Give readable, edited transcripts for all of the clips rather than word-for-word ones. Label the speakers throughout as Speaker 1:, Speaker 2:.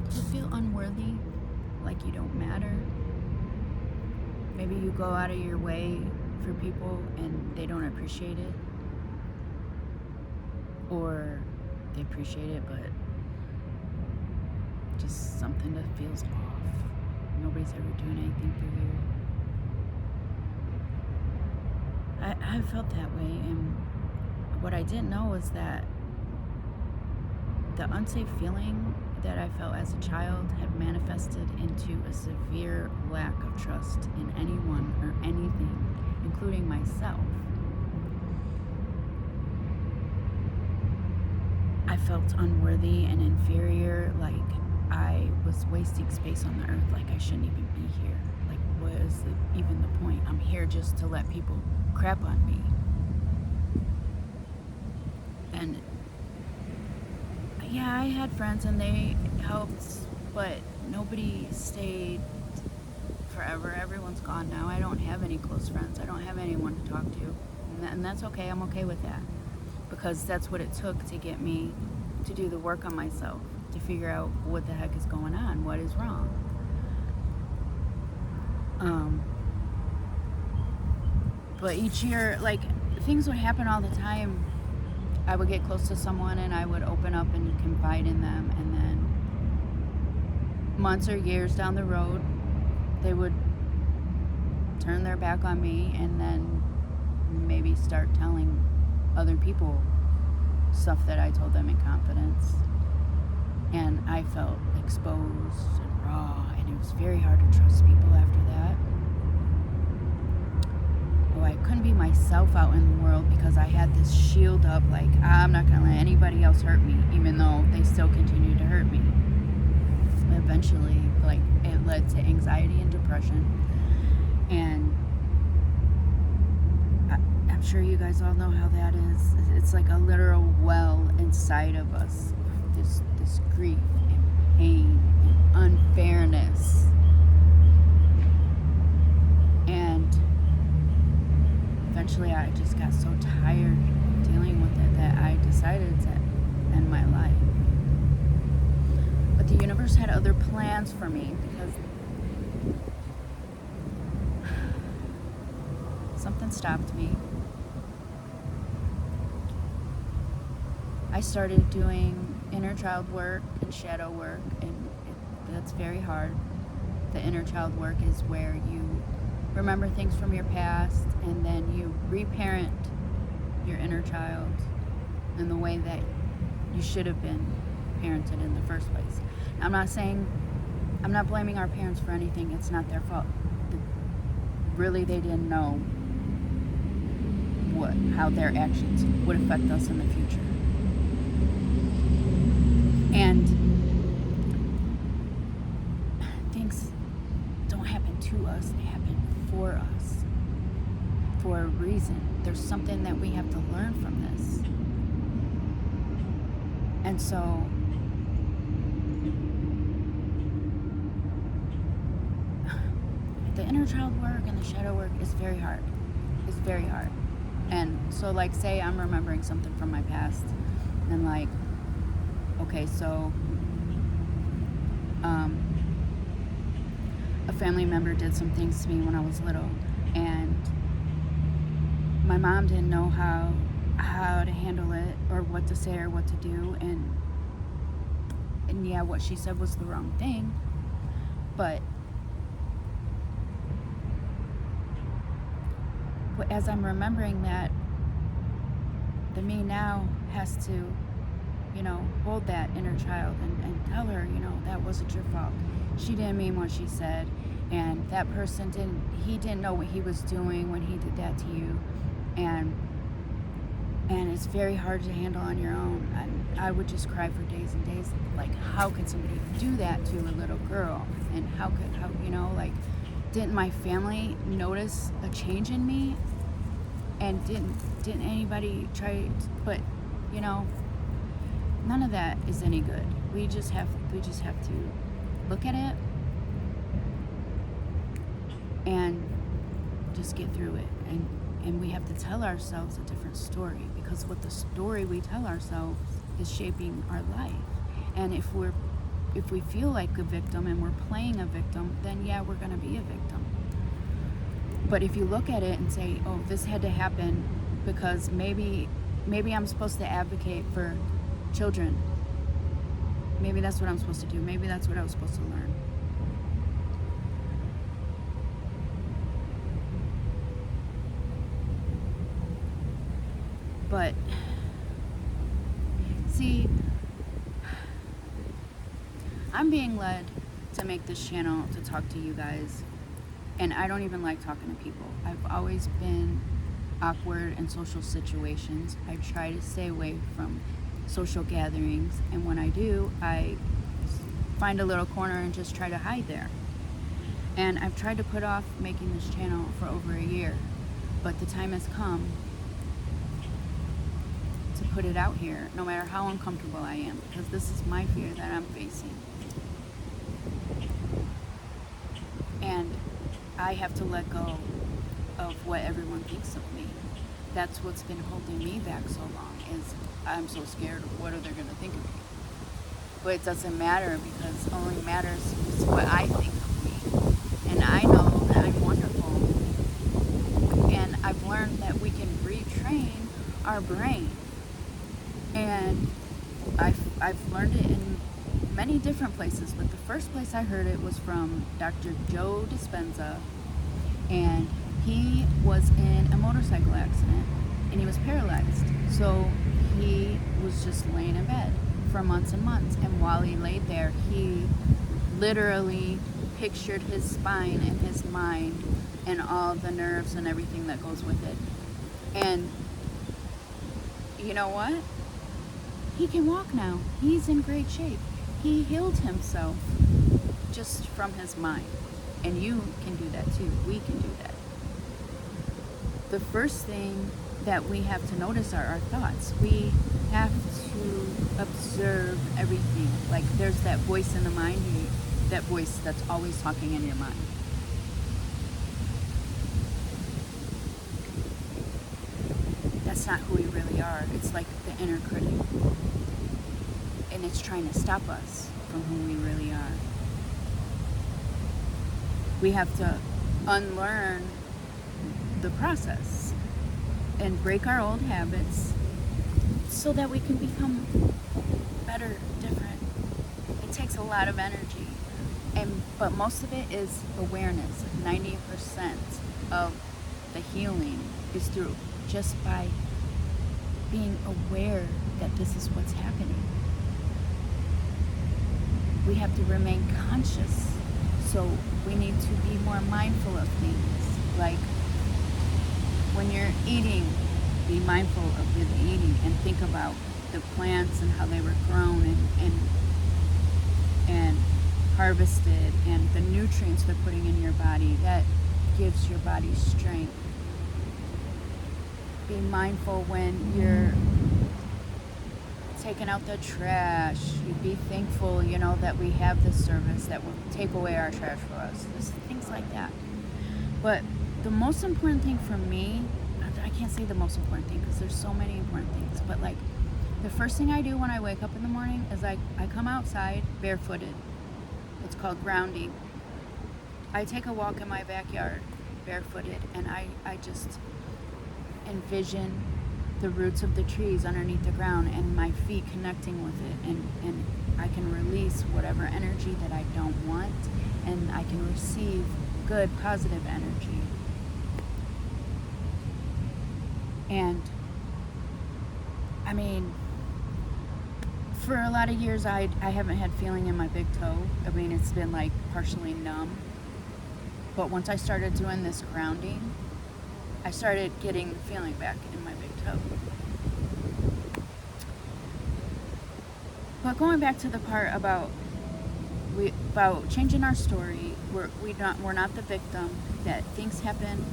Speaker 1: Do you feel unworthy? Like you don't matter? Maybe you go out of your way for people and they don't appreciate it? Or they appreciate it, but just something that feels off. Nobody's ever doing anything for you. I felt that way, and what I didn't know was that the unsafe feeling that I felt as a child had manifested into a severe lack of trust in anyone or anything, including myself. I felt unworthy and inferior, like I was wasting space on the earth, like I shouldn't even be here. Like, what is even the point? I'm here just to let people crap on me. And yeah, I had friends and they helped, but nobody stayed forever. Everyone's gone now. I don't have any close friends. I don't have anyone to talk to. And that's okay. I'm okay with that. Because that's what it took to get me to do the work on myself, to figure out what the heck is going on, what is wrong. But each year, like, things would happen all the time. I would get close to someone and I would open up and confide in them, and then months or years down the road, they would turn their back on me and then maybe start telling other people stuff that I told them in confidence. And I felt exposed and raw, and it was very hard to trust people after that. Oh, I couldn't be myself out in the world because I had this shield up, like, I'm not going to let anybody else hurt me, even though they still continued to hurt me. Eventually, like, it led to anxiety and depression. And I'm sure you guys all know how that is. It's like a literal well inside of us. This grief and pain and unfairness. And eventually I just got so tired dealing with it that I decided to end my life. But the universe had other plans for me, because something stopped me. I started doing inner child work and shadow work, and that's very hard. The inner child work is where you remember things from your past and then you reparent your inner child in the way that you should have been parented in the first place. I'm not blaming our parents for anything. It's not their fault. Really, they didn't know how their actions would affect us in the future. And things don't happen to us, they happen for us, for a reason. There's something that we have to learn from this. And so the inner child work and the shadow work is very hard. It's very hard. And so, like, say I'm remembering something from my past, and like, okay, so a family member did some things to me when I was little, and my mom didn't know how to handle it or what to say or what to do, and yeah, what she said was the wrong thing, but as I'm remembering that, the me now has to, hold that inner child and tell her, that wasn't your fault. She didn't mean what she said, and that person didn't know what he was doing when he did that to you, and it's very hard to handle on your own. I would just cry for days and days, like, how could somebody do that to a little girl? And how didn't my family notice a change in me? And didn't anybody try? But none of that is any good. We just have to look at it and just get through it. And we have to tell ourselves a different story, because what the story we tell ourselves is shaping our life. And if we're if we feel like a victim and we're playing a victim, then yeah, we're going to be a victim. But if you look at it and say, oh, this had to happen because maybe I'm supposed to advocate for children. Maybe that's what I'm supposed to do. Maybe that's what I was supposed to learn. But see, I'm being led to make this channel to talk to you guys, and I don't even like talking to people. I've always been awkward in social situations. I try to stay away from social gatherings, and when I do, I find a little corner and just try to hide there. And I've tried to put off making this channel for over a year, but the time has come to put it out here, no matter how uncomfortable I am, because this is my fear that I'm facing. And I have to let go of what everyone thinks of me. That's what's been holding me back so long, is I'm so scared of what are they going to think of me. But it doesn't matter, because only matters is what I think of me. And I know that I'm wonderful. And I've learned that we can retrain our brain. And I've learned it in many different places, but the first place I heard it was from Dr. Joe Dispenza, and he was in a motorcycle accident and he was paralyzed. So he was just laying in bed for months and months, and while he laid there, he literally pictured his spine and his mind and all the nerves and everything that goes with it. And you know what? He can walk now. He's in great shape. He healed himself just from his mind. And you can do that too. We can do that. The first thing that we have to notice are our thoughts. We have to observe everything. Like, there's that voice in the mind, that voice that's always talking in your mind. That's not who we really are. It's like the inner critic. And it's trying to stop us from who we really are. We have to unlearn the process and break our old habits so that we can become better, different. It takes a lot of energy, but most of it is awareness. 90% of the healing is through just by being aware that this is what's happening. We have to remain conscious, so we need to be more mindful of things. Like, when you're eating, be mindful of your eating and think about the plants and how they were grown and harvested, and the nutrients they're putting in your body. That gives your body strength. Be mindful when you're taking out the trash. You be thankful, that we have this service that will take away our trash for us. Just things like that. But the most important thing for me, I can't say the most important thing because there's so many important things, but like, the first thing I do when I wake up in the morning is I come outside barefooted. It's called grounding. I take a walk in my backyard barefooted, and I just envision the roots of the trees underneath the ground and my feet connecting with it, and I can release whatever energy that I don't want, and I can receive good, positive energy. And I mean, for a lot of years I haven't had feeling in my big toe. I mean, it's been like partially numb. But once I started doing this grounding, I started getting the feeling back in my big toe. But going back to the part about changing our story, we're not the victim. That things happen,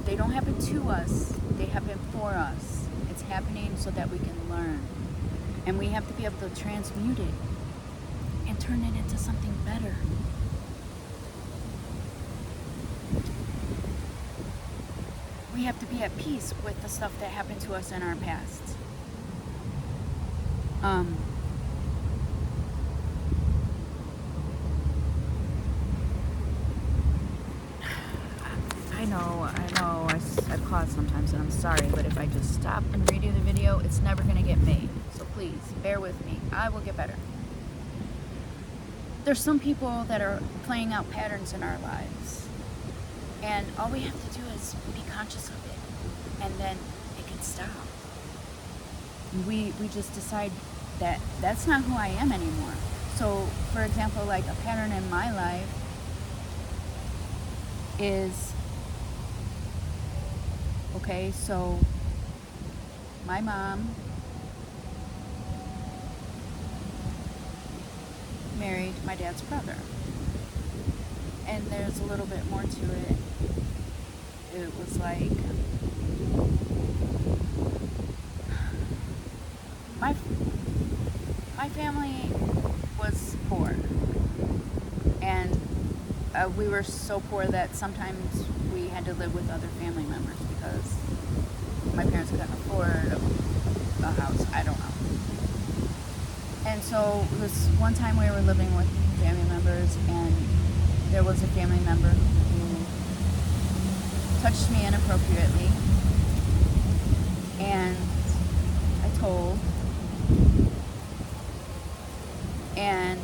Speaker 1: they don't happen to us, they happen for us. It's happening so that we can learn, and we have to be able to transmute it and turn it into something better. We have to be at peace with the stuff that happened to us in our past. pause sometimes, and I'm sorry, but if I just stop and redo the video, it's never going to get made. So please, bear with me. I will get better. There's some people that are playing out patterns in our lives, and all we have to do is be conscious of it, and then it can stop. We just decide that that's not who I am anymore. So, for example, like a pattern in my life is, okay, so my mom married my dad's brother. And there's a little bit more to it. It was like, my family was poor. And we were so poor that sometimes we had to live with other family members because my parents couldn't afford a house. I don't know. And so this one time we were living with family members, and there was a family member who touched me inappropriately, and I told, and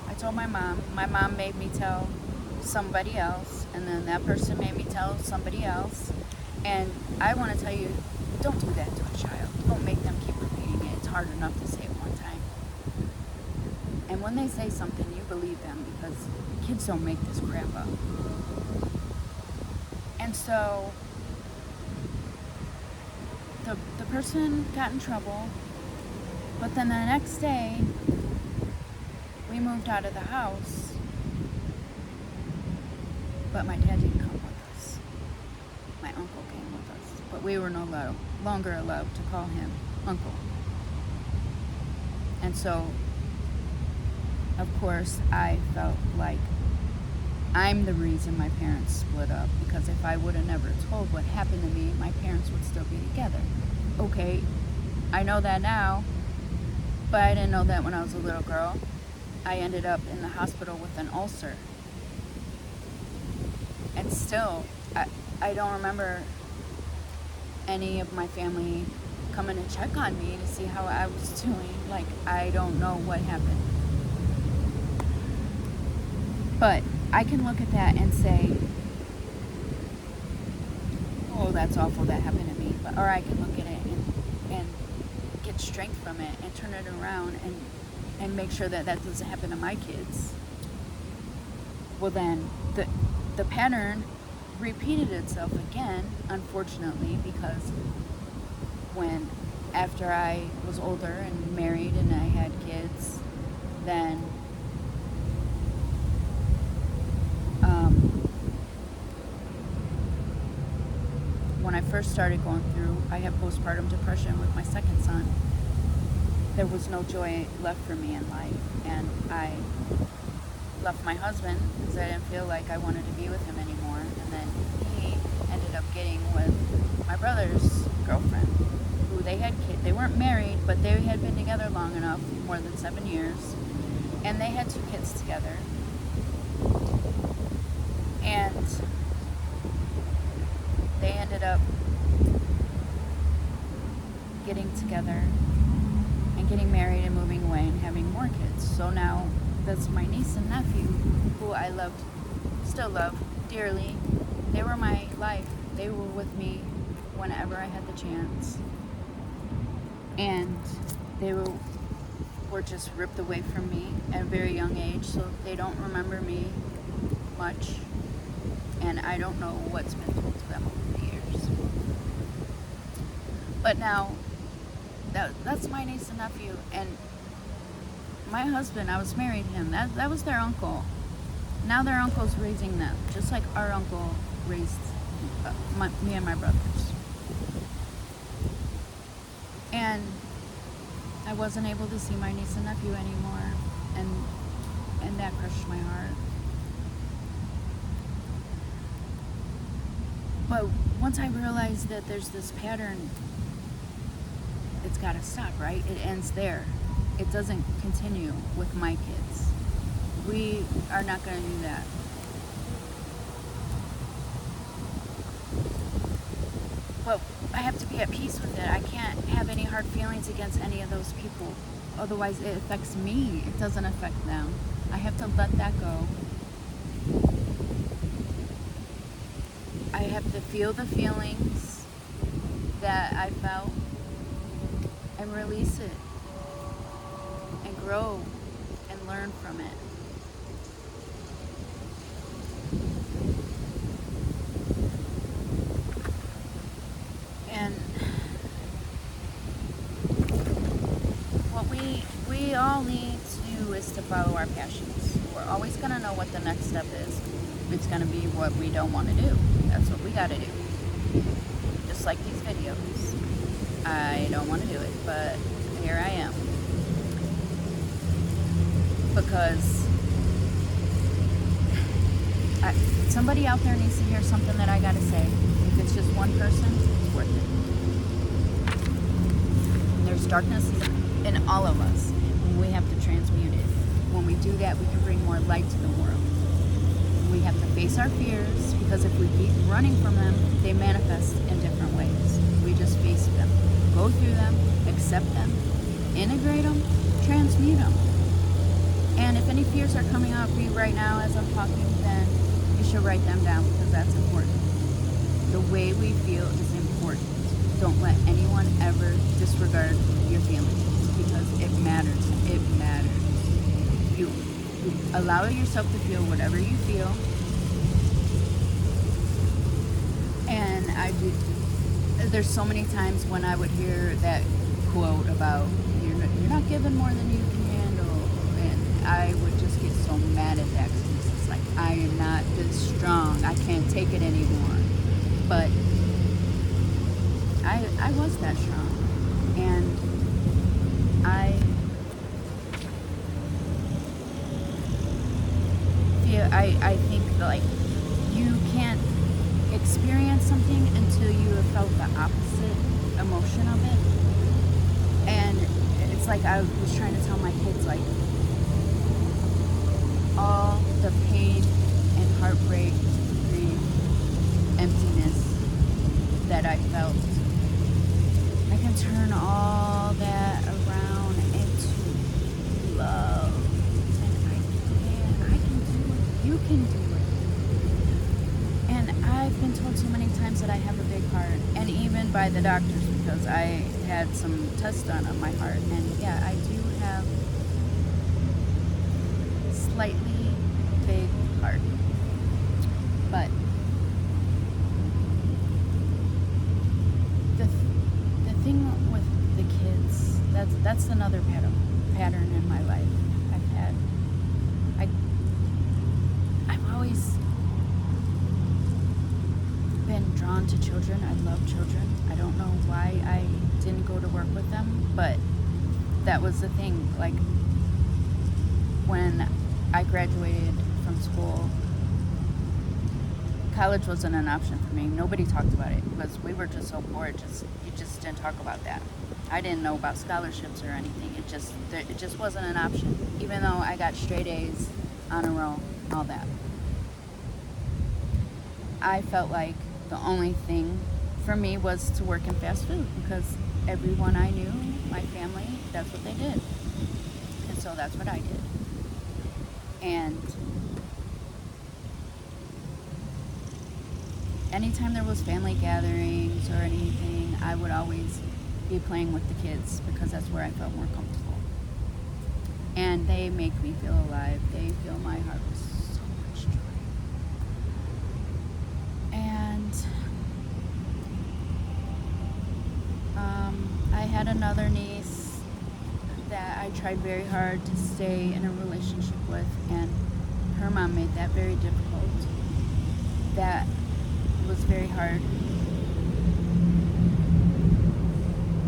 Speaker 1: I told my mom. My mom made me tell somebody else, and then that person made me tell somebody else. And I want to tell you, don't do that to a child. Don't make them keep repeating it. It's hard enough to say it one time. And when they say something, you believe them, because kids don't make this crap up. And so the person got in trouble, but then the next day we moved out of the house, but my dad didn't come with us. My uncle came with us, but we were no longer allowed to call him uncle. And so, of course, I felt like I'm the reason my parents split up, because if I would have never told what happened to me, my parents would still be together. Okay, I know that now, but I didn't know that when I was a little girl. I ended up in the hospital with an ulcer. And still, I don't remember any of my family coming to check on me to see how I was doing. Like, I don't know what happened. But I can look at that and say, oh, that's awful, that happened to me. Or I can look at it and get strength from it and turn it around and make sure that that doesn't happen to my kids. Well, then the pattern repeated itself again, unfortunately, because after I was older and married and I had kids, then when I first started going through, I had postpartum depression with my second son. There was no joy left for me in life, and I left my husband because I didn't feel like I wanted to be with him anymore. And then he ended up getting with my brother's girlfriend, who they had kids. They weren't married, but they had been together long enough, more than 7 years, and they had 2 kids together. And they ended up getting together and getting married and moving away and having more kids. So now that's my niece and nephew, who I loved, still love dearly. They were my life. They were with me whenever I had the chance. And they were just ripped away from me at a very young age, so they don't remember me much. And I don't know what's been told to them over the years. But now, that's my niece and nephew. And my husband, I was married to him. That was their uncle. Now their uncle's raising them, just like our uncle raised me and my brothers. And I wasn't able to see my niece and nephew anymore, and that crushed my heart. But once I realized that there's this pattern, it's got to stop, right? It ends there. It doesn't continue with my kids. We are not going to do that. but I have to be at peace with it. I can't have any hard feelings against any of those people. Otherwise, it affects me. It doesn't affect them. I have to let that go. I have to feel the feelings that I felt and release it and grow and learn from it. And what we all need to do is to follow our passions. We're always going to know what the next step is. It's going to be what we don't want to do. That's what we got to do. Just like these videos. I don't want to do it, but here I am. Because somebody out there needs to hear something that I got to say. If it's just one person, it's worth it. And there's darkness in all of us. And we have to transmute it. When we do that, we can bring more light to the world. We have to face our fears, because if we keep running from them, they manifest in different ways. We just face them, go through them, accept them, integrate them, transmute them. And if any fears are coming up for you right now as I'm talking, then you should write them down, because that's important. The way we feel is important. Don't let anyone ever disregard your feelings, because it matters. It matters. You allow yourself to feel whatever you feel. And there's so many times when I would hear that quote about you're not given more than you can handle, and I would just get so mad at that, because it's like, I am not this strong, I can't take it anymore. But I was that strong, and I think, like, you can't experience something until you have felt the opposite emotion of it. And it's like I was trying to tell my kids, like, all the pain and heartbreak, grief, emptiness that I felt, I can turn all that around into love. You can do it. And I've been told so many times that I have a big heart, and even by the doctors, because I had some tests done on my heart, and yeah, I do have slightly big heart. But the thing with the kids, that's another pattern in my life. I've always been drawn to children. I love children. I don't know why I didn't go to work with them, but that was the thing. Like, when I graduated from school, college wasn't an option for me. Nobody talked about it, because we were just so poor. You just didn't talk about that. I didn't know about scholarships or anything. It just wasn't an option, even though I got straight A's, honor roll, all that. I felt like the only thing for me was to work in fast food, because everyone I knew, my family, that's what they did. And so that's what I did. And anytime there was family gatherings or anything, I would always be playing with the kids, because that's where I felt more comfortable. And they make me feel alive. They fill my heart with so much joy. And I had another niece that I tried very hard to stay in a relationship with, and her mom made that very difficult. That was very hard.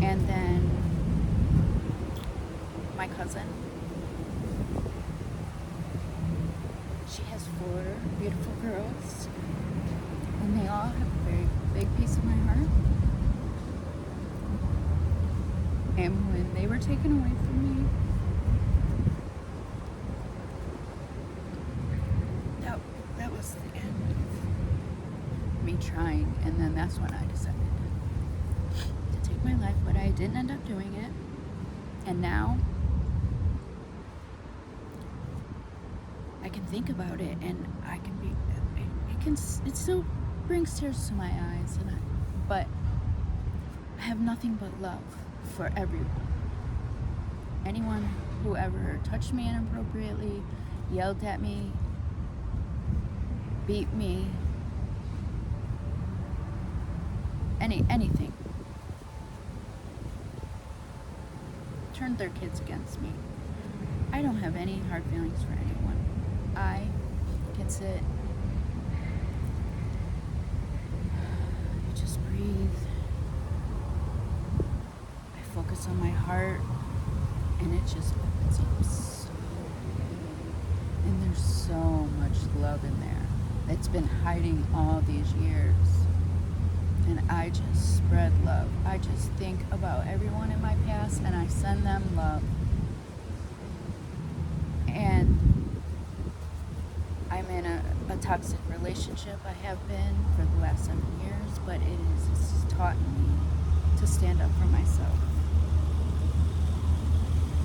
Speaker 1: And then my cousin, she has 4 beautiful girls, and they all have a very big piece of my heart. And when they were taken away from me, that was the end of me trying. And then that's when I decided my life, but I didn't end up doing it. And now I can think about it, and I can be, it still brings tears to my eyes, but I have nothing but love for everyone. Anyone who ever touched me inappropriately, yelled at me, beat me, anything, turned their kids against me. I don't have any hard feelings for anyone. I can sit, I just breathe, I focus on my heart, and it just opens up so, and there's so much love in there that's been hiding all these years. And I just spread love. I just think about everyone in my past, and I send them love. And I'm in a toxic relationship. I have been for the last 7 years, but it's taught me to stand up for myself.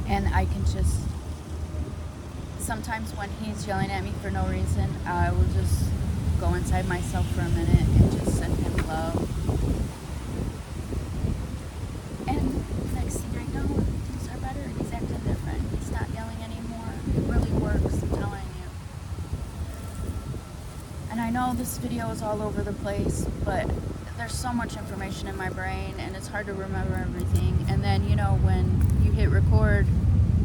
Speaker 1: And I can just, sometimes when he's yelling at me for no reason, I will just go inside myself for a minute and just send him love. And next thing I know, things are better. He's acting different. He's not yelling anymore. It really works, I'm telling you. And I know this video is all over the place, but there's so much information in my brain, and it's hard to remember everything. And then, when you hit record,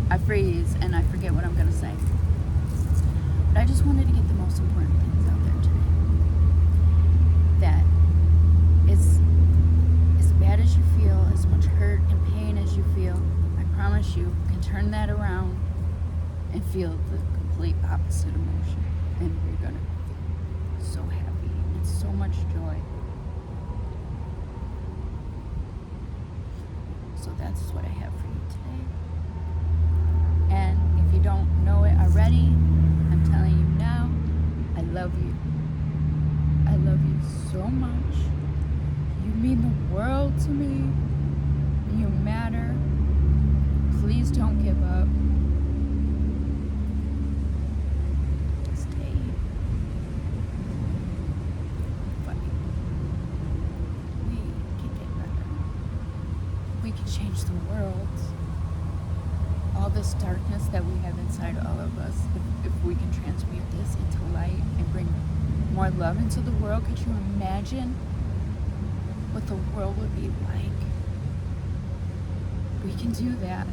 Speaker 1: I freeze and I forget what I'm going to say. But I just wanted to get the most important things out there today. That is, as bad as you feel, as much hurt and pain as you feel, I promise you can turn that around and feel the complete opposite emotion. And you're going to feel so happy and so much joy. So that's what I have for you today. And if you don't know it already, I'm telling you now, I love you. I love you so much. You mean the world to me. You matter. Please don't give up. Stay. But we can get better. We can change the world. All this darkness that we have inside all of us, if we can transmute this into light and bring more love into the world, could you imagine what the world would be like? We can do that.